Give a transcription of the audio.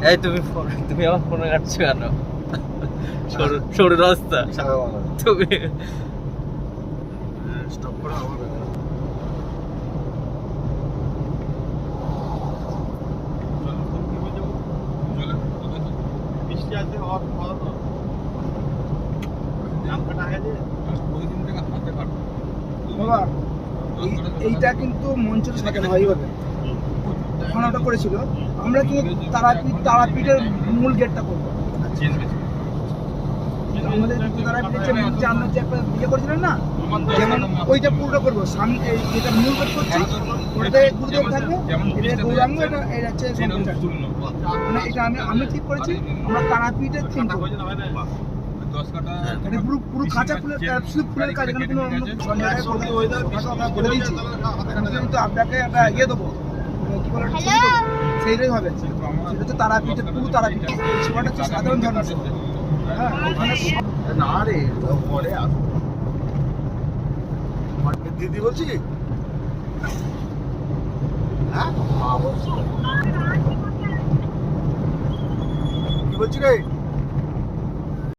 এই তুমি আমার ফোনে কাটছো কেন? সরু রাস্তা তুমি স্টপ করে হবে। বাবা এইটা কিন্তু মঞ্চের সাজানো হয় এইভাবে। যখন ওটা করেছিল আমরা কিন্তু তারাপীঠের মূল গেটটা করবো। আমাদের তারাপীঠের যে মঞ্চে আমরা যে একটা ইয়ে করেছিলেন না, যেমন ওইটা পুরোটা করবো। সামনে যেটা মূল গেট করছি ওটাতে গুরুদেব থাকবে, এটা গৌরাঙ্গ, এটা হচ্ছে শঙ্করাচার্য। মানে এটা আমি ঠিক করেছি, আমরা তারাপীঠের থিম করবো। মানে পুরো খাঁচা ফুলের শুধু ফুলের কাজ, এখানে কোনো বলে দিয়েছি। কিন্তু আপনাকে একটা ইয়ে দেবো, কি বলে, সেইটাই হবে। সেটা হচ্ছে তারাপীঠে, পুরো তারাপীঠে। সেটা হচ্ছে সাধারণ ধর্ম। হ্যাঁ, ওখানে না রে, পরে দিদি বলছি কি? হ্যাঁ, কি বলছি রে?